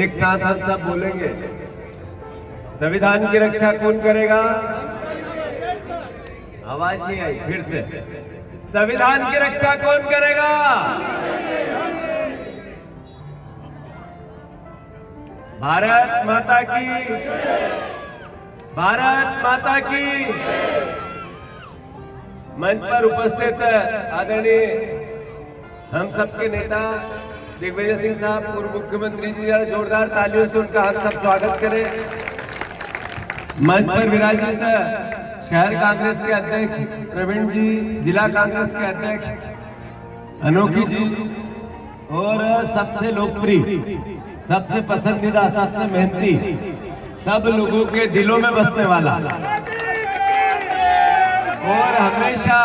एक साथ हम सब बोलेंगे, संविधान की रक्षा कौन करेगा? आवाज नहीं आई, फिर से, संविधान की रक्षा कौन करेगा? भारत माता की, भारत माता की। मंच पर उपस्थित आदरणीय हम सबके नेता दिग्विजय सिंह साहब, पूर्व मुख्यमंत्री जी, जरा जोरदार तालियों से उनका हम सब स्वागत करें। मंच पर विराजित शहर कांग्रेस के अध्यक्ष प्रवीण जी, जिला कांग्रेस के अध्यक्ष अनोखी जी, और सबसे लोकप्रिय, सबसे पसंदीदा, सबसे मेहनती, सब लोगों के दिलों में बसने वाला और हमेशा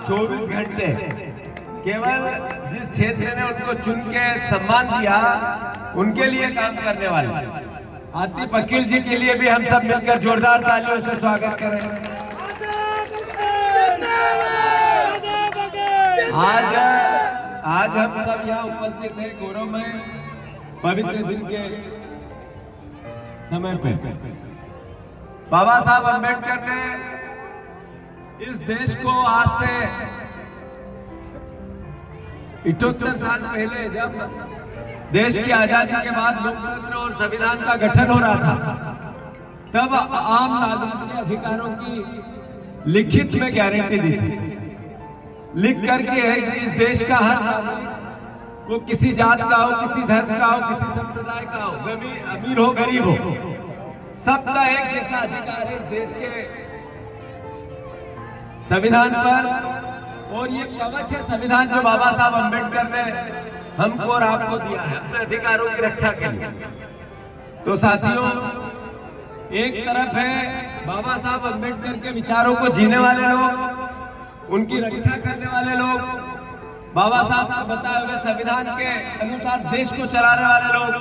24 घंटे केवल जिस क्षेत्र ने उनको चुन के सम्मान दिया उनके लिए काम करने वाले आतिफ अकील जी के लिए भी हम सब मिलकर जोरदार तालियों से स्वागत करें। आज हम सब यहाँ उपस्थित हैं गौरवमय पवित्र दिन के समय पे। बाबा साहब अम्बेडकर ने इस देश को आज से 78 साल पहले, जब देश की आजादी के बाद लोकतंत्र और संविधान का गठन हो रहा था, तब आम नागरिक के अधिकारों की लिखित में गारंटी दी थी, लिख करके है कि इस देश का हर नागरिक, वो किसी जात का हो, किसी धर्म का हो, किसी संप्रदाय का हो, अमीर हो गरीब हो, सबका एक जैसा अधिकार है इस देश के संविधान पर। और ये कवच है संविधान जो बाबा साहब अम्बेडकर ने हमको और आपको दिया है अपने अधिकारों की रक्षा के लिए। तो साथियों, एक तरफ है बाबा साहब अम्बेडकर के विचारों को जीने वाले लोग, उनकी रक्षा करने वाले लोग, बाबा साहब को बताए हुए संविधान के अनुसार देश को चलाने वाले लोग,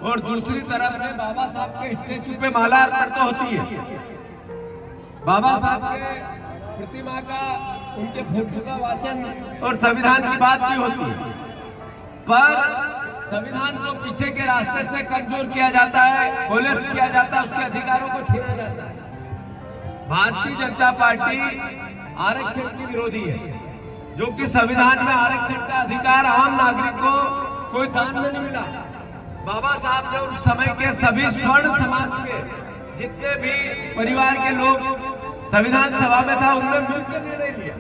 और दूसरी तरफ है बाबा साहब के स्टेचू पे माला अर्पण तो होती है, बाबा साहब के प्रतिमा का, उनके फोटो का वाचन और संविधान की बात भी होती है, पर संविधान को पीछे के रास्ते से कमजोर किया जाता है, कोलैप्स किया जाता है, उसके अधिकारों को छीना जाता है। भारतीय जनता पार्टी आरक्षण की विरोधी है, जो कि संविधान में आरक्षण का अधिकार आम नागरिक को कोई दान में नहीं मिला। बाबा साहब ने उस समय के सभी स्वर्ण समाज के जितने भी परिवार के लोग संविधान सभा में था, उन्होंने मिलकर निर्णय लिया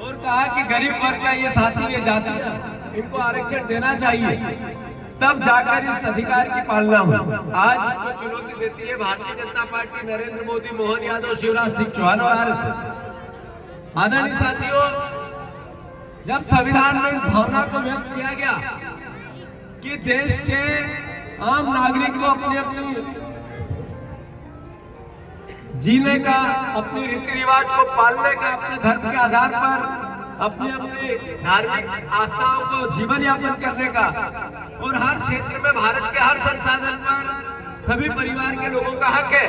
और कहा कि गरीब वर्ग का ये साथी, ये जातियां, इनको आरक्षण देना चाहिए, तब जाकर इस अधिकार की पालना हो। आज इसको चुनौती देती है भारतीय जनता पार्टी, नरेंद्र मोदी, मोहन यादव, शिवराज सिंह चौहान और आरएसएस। आदरणीय साथियों, जब संविधान में इस भावना को व्यक्त किया गया कि देश के आम नागरिक को अपनी अपनी जीने का, अपनी रीति रिवाज को पालने का, अपने धर्म के आधार पर अपनी अपनी धार्मिक आस्थाओं को जीवन यापन करने का, और हर क्षेत्र में भारत के हर संसाधन पर सभी परिवार के लोगों का हक है।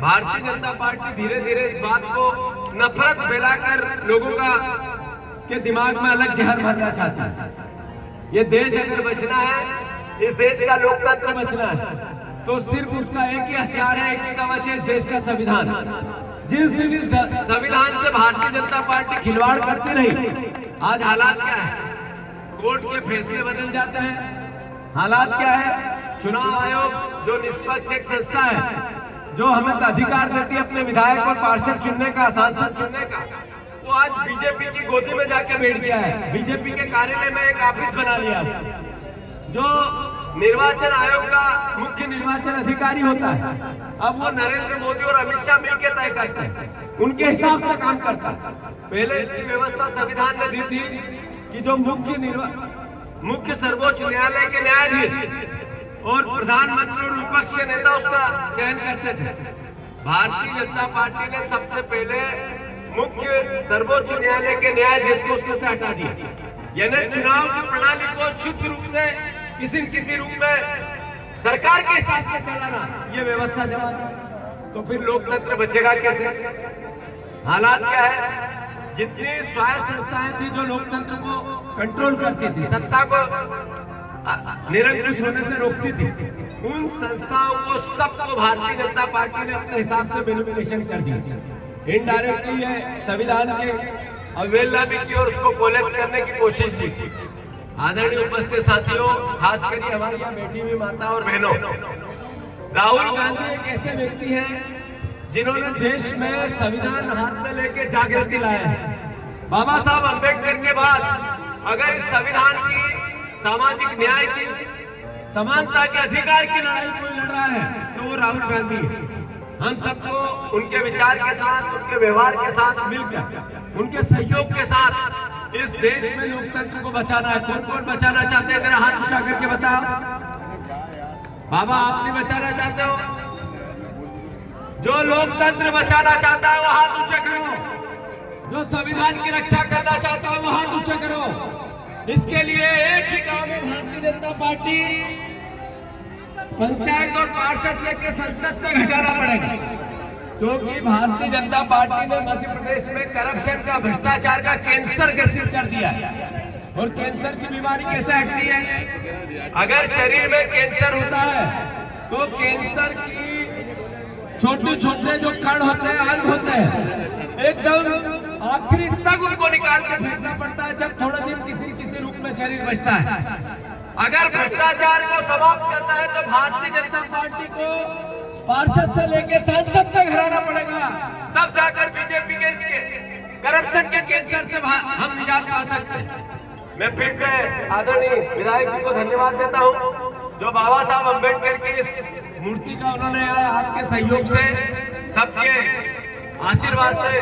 भारतीय जनता पार्टी धीरे धीरे इस बात को नफरत फैलाकर लोगों का के दिमाग में अलग जहर भरना चाहती है। ये देश अगर बचना है, इस देश का लोकतंत्र बचना है, तो सिर्फ उसका एक ही हथियार है, एक ही कवच है, इस देश का संविधान। जिस दिन इस संविधान से भारतीय जनता पार्टी खिलवाड़ करती रही, आज हालात क्या है? कोर्ट के फैसले बदल जाते हैं। हालात क्या है? चुनाव आयोग जो निष्पक्ष एक संस्था है, जो हमें अधिकार देती है अपने विधायक और पार्षद चुनने का, सांसद चुनने का, वो आज बीजेपी की गोदी में जाके बैठ गया है। बीजेपी के कार्यालय में एक ऑफिस बना लिया, जो निर्वाचन आयोग का मुख्य निर्वाचन अधिकारी होता है, अब वो नरेंद्र मोदी और अमित शाह मिलकर तय करते हैं, उनके हिसाब से काम करता है। पहले इसकी व्यवस्था संविधान ने दी थी कि जो मुख्य सर्वोच्च न्यायालय के न्यायाधीश और प्रधानमंत्री और विपक्ष के नेता उसका चयन करते थे। भारतीय जनता पार्टी ने सबसे पहले मुख्य सर्वोच्च न्यायालय के न्यायाधीश को उसमें से हटा दिया, यानी चुनाव की प्रणाली को शुद्ध रूप से किसी न किसी रूप में सरकार के हिसाब से चलाना, ये व्यवस्था जब आता तो फिर लोकतंत्र बचेगा कैसे? हालात क्या है? जितनी स्वायत्त संस्थाएं थी जो लोकतंत्र को कंट्रोल करती थी, सत्ता को निरंकुश होने से रोकती थी, उन संस्थाओं को सबको भारतीय जनता पार्टी ने अपने हिसाब से बेनिफिकेशन कर दिया। इनडायरेक्टली है संविधान के अवहेलना भी की और उसको कोलैप्स करने की कोशिश की। आदरणीय उपस्थित साथियों, खासकर हमारी यहाँ बैठी हुई माता और बहनों, राहुल गांधी एक ऐसे व्यक्ति हैं जिन्होंने देश में संविधान हाथ में लेके जागृति लाया है। बाबा साहब अम्बेडकर के बाद अगर इस संविधान की, सामाजिक न्याय की, समानता के अधिकार की लड़ाई कोई लड़ रहा है तो वो राहुल गांधी है। हम सबको उनके विचार के साथ, उनके व्यवहार के साथ मिलकर, उनके सहयोग के साथ इस देश में लोकतंत्र को बचाना है। कौन कौन बचाना चाहते हैं, जरा हाथ ऊंचा करके बताओ। बाबा, आप नहीं बचाना चाहते हो? जो लोकतंत्र बचाना चाहता है वो हाथ ऊंचा करो। जो संविधान की रक्षा करना चाहता है वो हाथ ऊंचा करो। इसके लिए एक ही काम है, भारतीय जनता पार्टी पंचायत और पार्षद लेकर संसद तक हटाना पड़ेगा, क्योंकि भारतीय जनता पार्टी ने मध्य प्रदेश में करप्शन का, भ्रष्टाचार का कैंसर ग्रसित कर दिया है। और कैंसर की बीमारी कैसे हटती है? अगर शरीर में कैंसर होता है तो कैंसर की छोटे छोटे जो कण होते हैं, अंग होते हैं, एकदम आखिरी तक उनको निकाल के फेंकना पड़ता है जब थोड़ा दिन किसी रूप में शरीर बचता है। अगर भ्रष्टाचार को समाप्त करना है तो भारतीय जनता पार्टी को पार्षद से लेकर सांसद तक हराना पड़ेगा, तब जाकर बीजेपी के इसके करप्शन के कैंसर से हम निजात पा सकते हैं। मैं फिर से आदरणीय विधायक जी को धन्यवाद देता हूं, जो बाबा साहब अम्बेडकर की इस मूर्ति का उन्होंने आपके सहयोग से, सबके आशीर्वाद से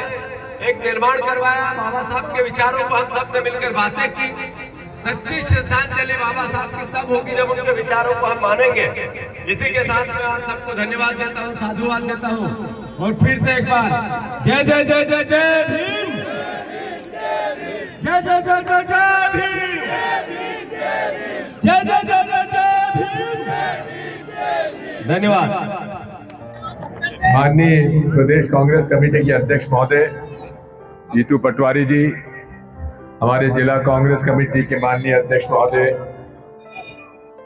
एक निर्माण करवाया। बाबा साहब के विचारों को हम सबसे मिलकर बातें की। सच्ची श्रद्धांजलि बाबा साहब की तब होगी जब उनके विचारों को हम मानेंगे। इसी के साथ मैं आप सबको धन्यवाद देता हूं, साधुवाद देता हूं। और फिर से एक बार जय जय जय जय जय भीम, जय जय जय जय जय भीम, जय जय जय जय जय भीम। धन्यवाद। माननीय प्रदेश कांग्रेस कमेटी के अध्यक्ष महोदय जीतू पटवारी जी, हमारे जिला कांग्रेस कमेटी के माननीय अध्यक्ष महोदय,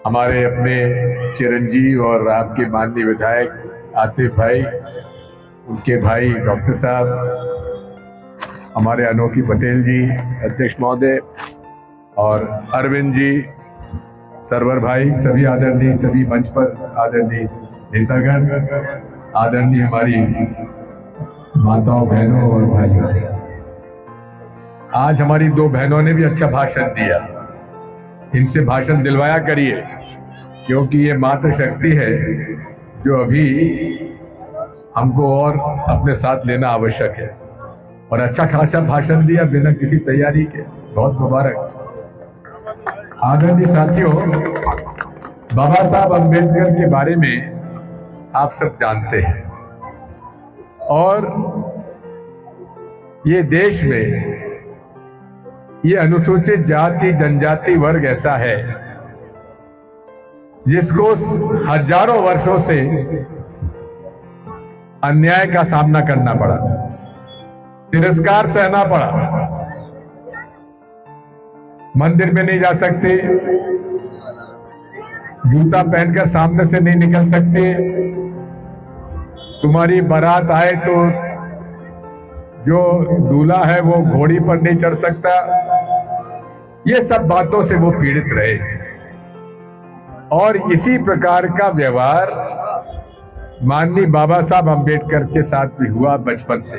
हमारे अपने चिरंजीव और आपके माननीय विधायक आतिफ भाई, उनके भाई डॉक्टर साहब, हमारे अनोखी पटेल जी अध्यक्ष महोदय, और अरविंद जी, सरवर भाई, सभी आदरणीय, सभी मंच पर आदरणीय नेतागण, आदरणीय हमारी माताओं, बहनों और भाइयों। आज हमारी दो बहनों ने भी अच्छा भाषण दिया, इनसे भाषण दिलवाया करिए, क्योंकि ये मातृशक्ति है जो अभी हमको और अपने साथ लेना आवश्यक है। और अच्छा खासा भाषण दिया बिना किसी तैयारी के, बहुत मुबारक। आदरणीय साथियों, बाबा साहब अम्बेडकर के बारे में आप सब जानते हैं, और ये देश में ये अनुसूचित जाति जनजाति वर्ग ऐसा है जिसको हजारों वर्षों से अन्याय का सामना करना पड़ा, तिरस्कार सहना पड़ा। मंदिर में नहीं जा सकते, जूता पहनकर सामने से नहीं निकल सकते, तुम्हारी बारात आए तो जो दूल्हा है वो घोड़ी पर नहीं चढ़ सकता। ये सब बातों से वो पीड़ित रहे, और इसी प्रकार का व्यवहार माननीय बाबा साहब अम्बेडकर के साथ भी हुआ बचपन से।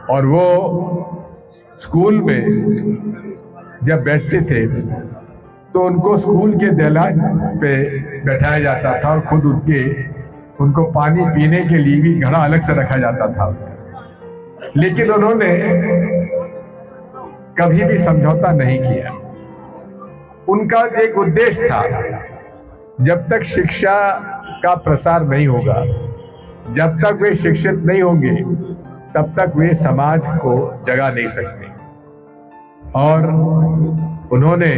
और वो स्कूल में जब बैठते थे तो उनको स्कूल के दहलीज पे बैठाया जाता था, और खुद उनको पानी पीने के लिए भी घड़ा अलग से रखा जाता था। लेकिन उन्होंने कभी भी समझौता नहीं किया। उनका एक उद्देश्य था, जब तक शिक्षा का प्रसार नहीं होगा, जब तक वे शिक्षित नहीं होंगे, तब तक वे समाज को जगा नहीं सकते। और उन्होंने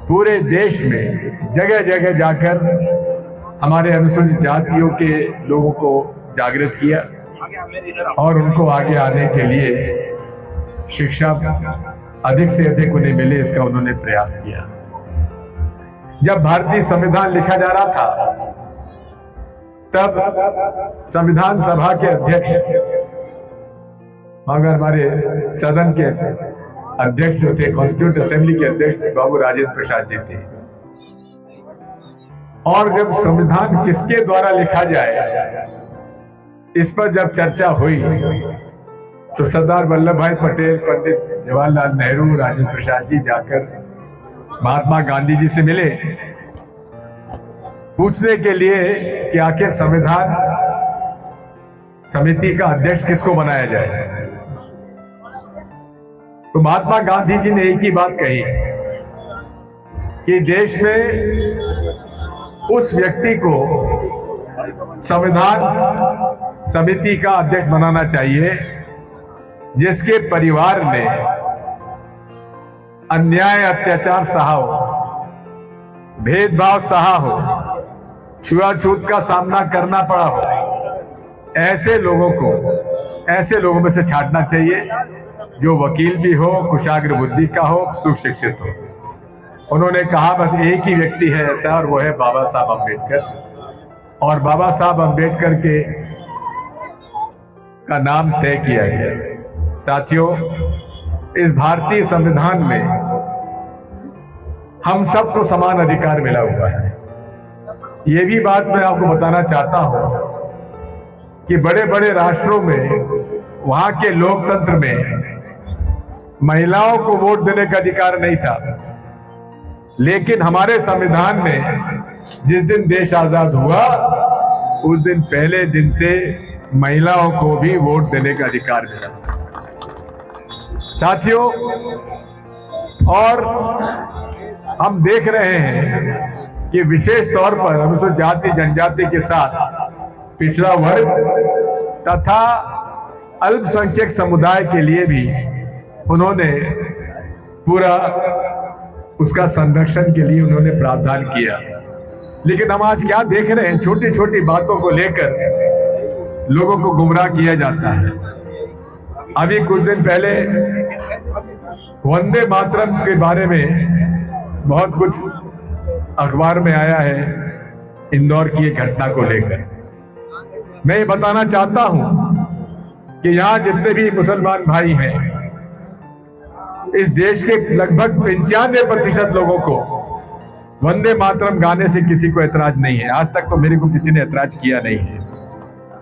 पूरे देश में जगह जगह जाकर हमारे अनुसूचित जातियों के लोगों को जागृत किया, और उनको आगे आने के लिए शिक्षा अधिक से अधिक उन्हें मिले, इसका उन्होंने प्रयास किया। जब भारतीय संविधान लिखा जा रहा था तब संविधान सभा के अध्यक्ष मगर हमारे सदन के अध्यक्ष जो थे, कॉन्स्टिट्यूंट असेंबली के अध्यक्ष बाबू राजेंद्र प्रसाद जी थे। और जब संविधान किसके द्वारा लिखा जाए इस पर जब चर्चा हुई तो सरदार वल्लभ भाई पटेल, पंडित जवाहरलाल नेहरू, राजेंद्र प्रसाद जी जाकर महात्मा गांधी जी से मिले पूछने के लिए कि आखिर संविधान समिति का अध्यक्ष किसको बनाया जाए। तो महात्मा गांधी जी ने एक ही बात कही कि देश में उस व्यक्ति को संविधान समिति का अध्यक्ष बनाना चाहिए जिसके परिवार ने अन्याय अत्याचार सहा हो, भेदभाव सहा हो, छुआछूत का सामना करना पड़ा हो। ऐसे लोगों में से छांटना चाहिए जो वकील भी हो, कुशाग्र बुद्धि का हो, सुशिक्षित हो। उन्होंने कहा बस एक ही व्यक्ति है ऐसा और वो है बाबा साहब अम्बेडकर। और बाबा साहब अम्बेडकर के का नाम तय किया गया। साथियों, इस भारतीय संविधान में हम सबको समान अधिकार मिला हुआ है। ये भी बात मैं आपको बताना चाहता हूं कि बड़े बड़े राष्ट्रों में वहां के लोकतंत्र में महिलाओं को वोट देने का अधिकार नहीं था, लेकिन हमारे संविधान में जिस दिन देश आजाद हुआ उस दिन पहले दिन से महिलाओं को भी वोट देने का अधिकार मिला। साथियों, और हम देख रहे हैं कि विशेष तौर पर अनुसूचित जाति जनजाति के साथ पिछड़ा वर्ग तथा अल्पसंख्यक समुदाय के लिए भी उन्होंने पूरा उसका संरक्षण के लिए उन्होंने प्रावधान किया। लेकिन हम आज क्या देख रहे हैं, छोटी छोटी बातों को लेकर लोगों को गुमराह किया जाता है। अभी कुछ दिन पहले वंदे मातरम के बारे में बहुत कुछ अखबार में आया है, इंदौर की एक घटना को लेकर। मैं ये बताना चाहता हूं कि यहां जितने भी मुसलमान भाई हैं, इस देश के लगभग 95% लोगों को वंदे मातरम गाने से किसी को ऐतराज नहीं है। आज तक तो मेरे को किसी ने ऐतराज किया नहीं है,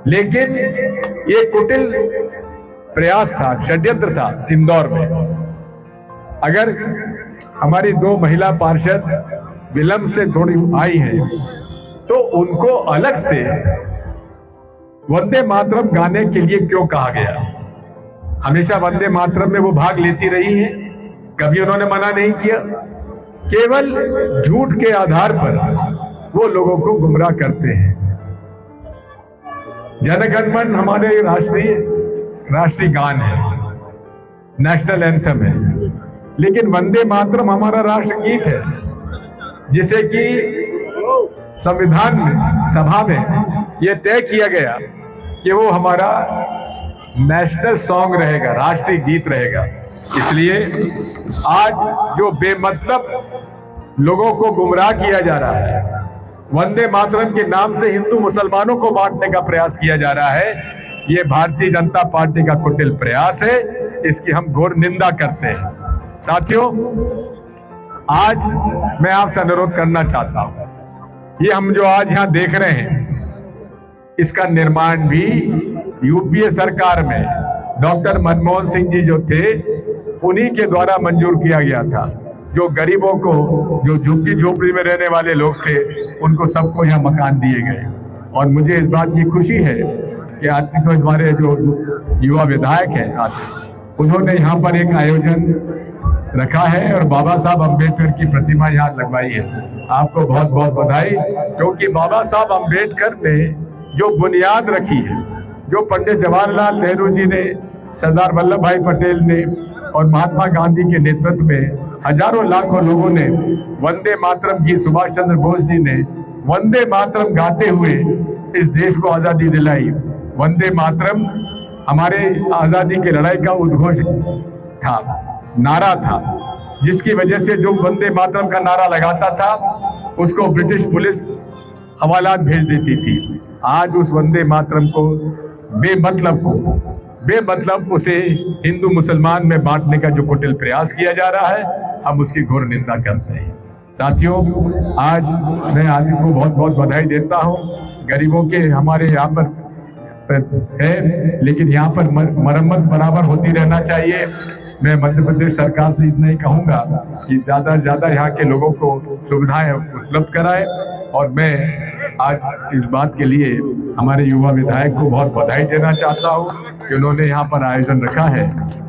लेकिन ये कुटिल प्रयास था, षड्यंत्र था इंदौर में। अगर हमारी 2 महिला पार्षद विलंब से थोड़ी आई हैं तो उनको अलग से वंदे मातरम गाने के लिए क्यों कहा गया? हमेशा वंदे मातरम में वो भाग लेती रही है, कभी उन्होंने मना नहीं किया। केवल झूठ के आधार पर वो लोगों को गुमराह करते हैं। जनगण मन हमारे राष्ट्रीय गान है, नेशनल एंथम है, लेकिन वंदे मातरम हमारा राष्ट्रगीत है, जिसे कि संविधान में सभा में यह तय किया गया कि वो हमारा नेशनल सॉन्ग रहेगा, राष्ट्रीय गीत रहेगा। इसलिए आज जो बेमतलब लोगों को गुमराह किया जा रहा है, वंदे मातरम के नाम से हिंदू मुसलमानों को बांटने का प्रयास किया जा रहा है, ये भारतीय जनता पार्टी का कुटिल प्रयास है। इसकी हम घोर निंदा करते हैं। साथियों, आज मैं आपसे अनुरोध करना चाहता हूं, ये हम जो आज यहां देख रहे हैं, इसका निर्माण भी यूपीए सरकार में डॉक्टर मनमोहन सिंह जी जो थे उन्हीं के द्वारा मंजूर किया गया था। जो गरीबों को, जो झुग्गी झोपड़ी में रहने वाले लोग थे, उनको सबको यहाँ मकान दिए गए। और मुझे इस बात की खुशी है कि आज तो हमारे जो युवा विधायक हैं, उन्होंने यहाँ पर एक आयोजन रखा है और बाबा साहब अम्बेडकर की प्रतिमा यहाँ लगवाई है। आपको बहुत बहुत बधाई, क्योंकि बाबा साहब अम्बेडकर ने जो बुनियाद रखी है, जो पंडित जवाहरलाल नेहरू जी ने, सरदार वल्लभ भाई पटेल ने और महात्मा गांधी के नेतृत्व में हजारों लाखों लोगों ने वंदे मातरम की, सुभाष चंद्र बोस जी ने वंदे मातरम गाते हुए इस देश को आजादी दिलाई। वंदे मातरम हमारे आजादी की लड़ाई का उद्घोष था, नारा था, जिसकी वजह से जो वंदे मातरम का नारा लगाता था उसको ब्रिटिश पुलिस हवालात भेज देती थी। आज उस वंदे मातरम को बेमतलब उसे हिंदू मुसलमान में बांटने का जो कुटिल प्रयास किया जा रहा है, हम उसकी घोर निंदा करते हैं। साथियों, आज मैं आदि को बहुत बहुत बधाई देता हूं। गरीबों के हमारे यहाँ पर है, लेकिन यहाँ पर मरम्मत बराबर होती रहना चाहिए। मैं मध्य प्रदेश सरकार से इतना ही कहूँगा कि ज़्यादा से ज़्यादा यहाँ के लोगों को सुविधाएं उपलब्ध कराए, और मैं आज इस बात के लिए हमारे युवा विधायक को बहुत बधाई देना चाहता हूँ कि उन्होंने यहाँ पर आयोजन रखा है,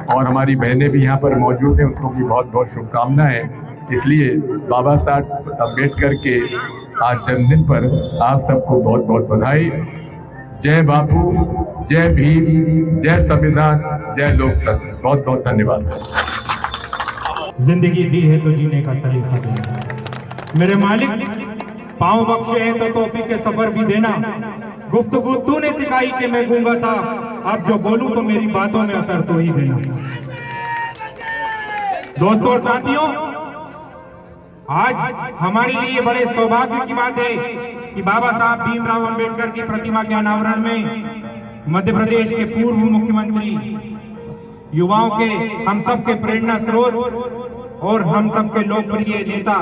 और हमारी बहनें भी यहाँ पर मौजूद हैं, उनको भी बहुत बहुत शुभकामनाएं। इसलिए बाबा साहब अम्बेडकर के आज जन्मदिन पर आप सबको बहुत बहुत बधाई। जय बापू, जय भीम, जय संविधान, जय लोकतंत्र। बहुत बहुत धन्यवाद। जिंदगी दी है तो जीने का सलीका देना, मेरे मालिक पाँव बख्शे है तो तौफीक के सफर भी देना। गुफ्तगू तूने सिखाई कि मैं गूंगा था, अब जो बोलूं तो मेरी बातों में असर तो ही देना। दोस्तों और साथियों, आज हमारे लिए बड़े सौभाग्य की बात है कि बाबा साहब भीमराव अंबेडकर की प्रतिमा के अनावरण में मध्य प्रदेश के पूर्व मुख्यमंत्री, युवाओं के हम सब के प्रेरणा स्रोत और हम सब के लोकप्रिय नेता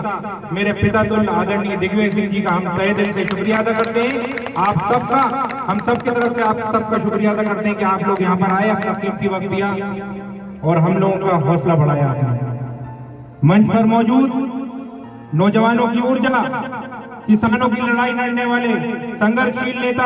मेरे पितातुल्य आदरणीय दिग्विजय सिंह जी का हम तहे दिल से शुक्रिया अदा करते हैं। आप सबका, हम सब की तरफ से आप सबका शुक्रिया अदा करते हैं कि आप लोग यहाँ पर आए, अपना कीमती वक्त दिया और हम लोगों का हौसला बढ़ाया आपने। मंच पर मौजूद नौजवानों की ऊर्जा, किसानों की लड़ाई लड़ने वाले संघर्षशील नेता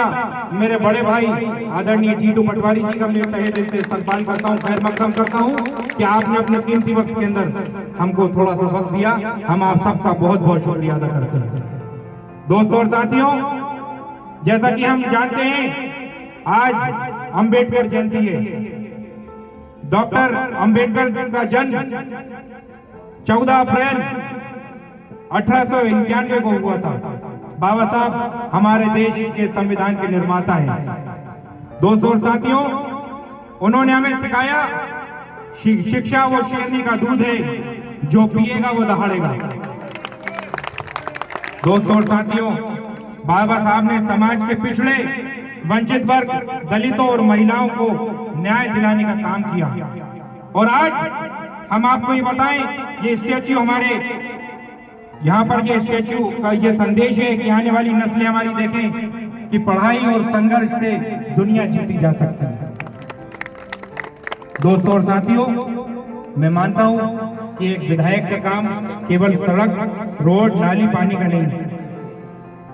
मेरे बड़े भाई आदरणीय जीतू पटवारी जी का मैं तहे दिल से इस्तकबाल करता हूँ, खैर मकदम करता हूँ कि आपने अपने कीमती वक्त के अंदर हमको थोड़ा सा वक्त दिया। हम आप सबका बहुत बहुत शुक्रिया अदा करते हैं। दोस्तों और साथियों, जैसा कि हम जानते हैं आज अंबेडकर जयंती है। डॉक्टर अंबेडकर का जन्म 14 अप्रैल 1891 को हुआ था। बाबा साहब हमारे देश के संविधान के निर्माता हैं। दोस्तों और साथियों, उन्होंने हमें सिखाया शिक्षा वो शेरनी का दूध है, जो पिएगा वो दहाड़ेगा। दोस्तों और साथियों, बाबा साहब ने समाज के पिछड़े, वंचित वर्ग, दलितों और महिलाओं को न्याय दिलाने का काम किया। और आज हम आपको ये बताएं, ये स्टैच्यू हमारे यहाँ पर, ये स्टैच्यू का ये संदेश है कि आने वाली नस्लें हमारी देखें कि पढ़ाई और संघर्ष से दुनिया जीती जा सकती है। दोस्तों और साथियों, मैं मानता हूँ कि एक विधायक का काम केवल सड़क, रोड, नाली, पानी का नहीं,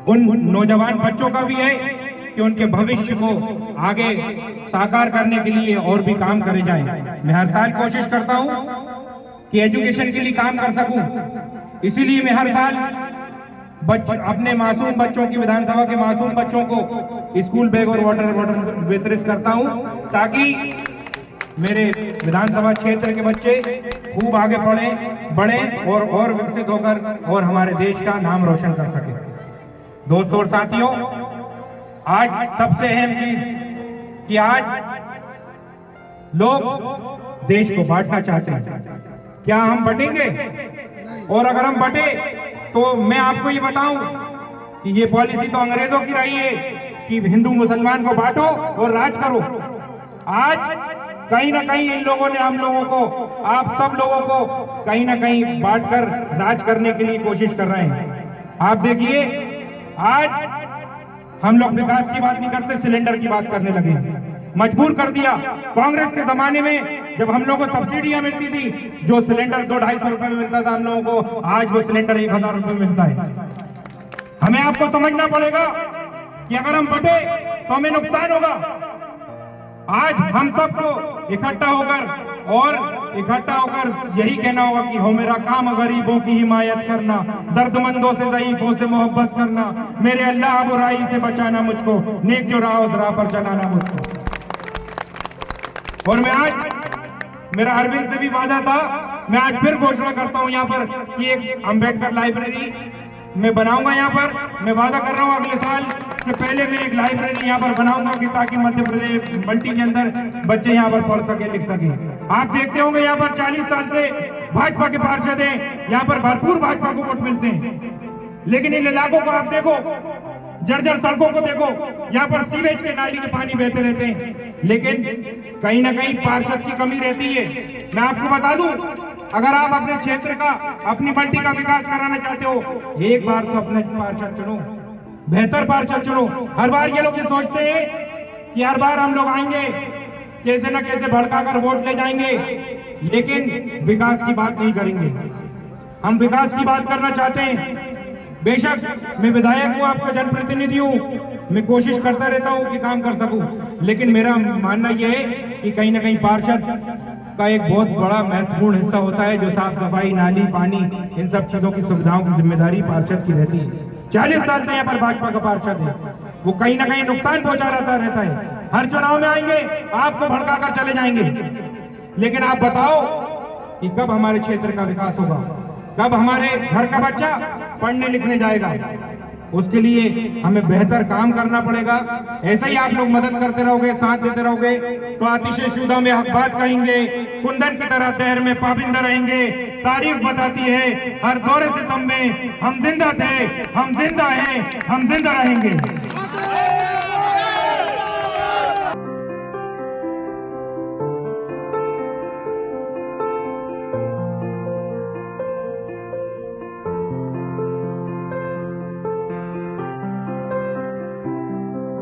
उन नौजवान बच्चों का भी है कि उनके भविष्य को आगे साकार करने के लिए और भी काम करे जाए। मैं हर साल कोशिश करता हूँ कि एजुकेशन के लिए काम कर सकूं, इसीलिए मैं हर साल अपने मासूम बच्चों की, विधानसभा के मासूम बच्चों को स्कूल बैग और वाटर बॉटल वितरित करता हूं, ताकि मेरे विधानसभा क्षेत्र के बच्चे खूब आगे बढ़े और विकसित होकर और हमारे देश का नाम रोशन कर सके। दोस्तों और साथियों, आज सबसे अहम चीज कि आज लोग देश को बांटना चाहते हैं। क्या हम बटेंगे? और अगर हम बटे तो मैं आपको ये बताऊं कि ये पॉलिसी तो अंग्रेजों की रही है कि हिंदू मुसलमान को बांटो और राज करो। आज कहीं ना कहीं इन लोगों ने हम लोगों को, आप सब लोगों को कहीं ना कहीं बांटकर राज करने के लिए कोशिश कर रहे हैं। आप देखिए, आज हम लोग विकास की बात नहीं करते, सिलेंडर की बात करने लगे। मजबूर कर दिया। कांग्रेस के जमाने में जब हम लोगों को सब्सिडियां मिलती थी, जो सिलेंडर 200-250 रुपए में मिलता था हम लोगों को, आज वो सिलेंडर 1000 रुपए में मिलता है। हमें आपको समझना पड़ेगा कि अगर हम बटे तो हमें नुकसान होगा। आज हम सबको इकट्ठा होकर यही कहना होगा कि हो मेरा काम गरीबों की हिमायत करना, दर्दमंदों से, ज़ईफों से मोहब्बत करना, मेरे अल्लाह बुराई से बचाना मुझको, नेक जो राह उस राह पर चलाना मुझको। और मैं आज, मेरा अरविंद से भी वादा था, मैं आज फिर घोषणा करता हूं यहाँ पर कि एक अंबेडकर लाइब्रेरी मैं बनाऊंगा। यहाँ पर मैं वादा कर रहा हूँ अगले साल से पहले मैं एक लाइब्रेरी यहाँ पर बनाऊंगा कि ताकि मध्य प्रदेश मल्टी के अंदर बच्चे यहाँ पर पढ़ सके, लिख सके। आप देखते होंगे यहाँ पर 40 साल से भाजपा के पार्षद हैं, यहाँ पर भरपूर भाजपा को वोट मिलते हैं, लेकिन इन इलाकों को आप देखो, जर्जर सड़कों को देखो, यहाँ पर सीवेज के नाली के पानी बहते रहते हैं, लेकिन कहीं ना कहीं पार्षद की कमी रहती है। मैं आपको बता दूं, अगर आप अपने क्षेत्र का, अपनी मल्टी का विकास कराना चाहते हो, एक बार तो अपने पार्षद चुनो, बेहतर पार्षद चुनो। हर बार ये लोग ये सोचते हैं कि हर बार हम लोग आएंगे, कैसे न कैसे भड़काकर वोट ले जाएंगे, लेकिन विकास की बात नहीं करेंगे। हम विकास की बात करना चाहते हैं। बेशक मैं विधायक हूं, आपका जनप्रतिनिधि हूं, मैं कोशिश करता रहता हूं कि काम कर सकूं, लेकिन मेरा मानना यह है कि कहीं ना कहीं पार्षद का एक बहुत बड़ा महत्वपूर्ण हिस्सा होता है, जो साफ सफाई, नाली, पानी, इन सब चीजों की सुविधाओं की जिम्मेदारी पार्षद की रहती है। 40 साल से यहाँ पर भाजपा का पार्षद है, वो कहीं ना कहीं नुकसान पहुंचा रहता है। हर चुनाव में आएंगे, आपको भड़का कर चले जाएंगे, लेकिन आप बताओ कि कब हमारे क्षेत्र का विकास होगा, कब हमारे घर का बच्चा पढ़ने लिखने जाएगा। उसके लिए हमें बेहतर काम करना पड़ेगा। ऐसे ही आप लोग मदद करते रहोगे, साथ देते रहोगे, तो आतिशयुदा में हक बात कहेंगे, कुंदन की तरह दहर में पाबिंदा रहेंगे। तारीफ बताती है हर दौरे सितम में हम जिंदा थे, हम जिंदा हैं, हम जिंदा रहेंगे।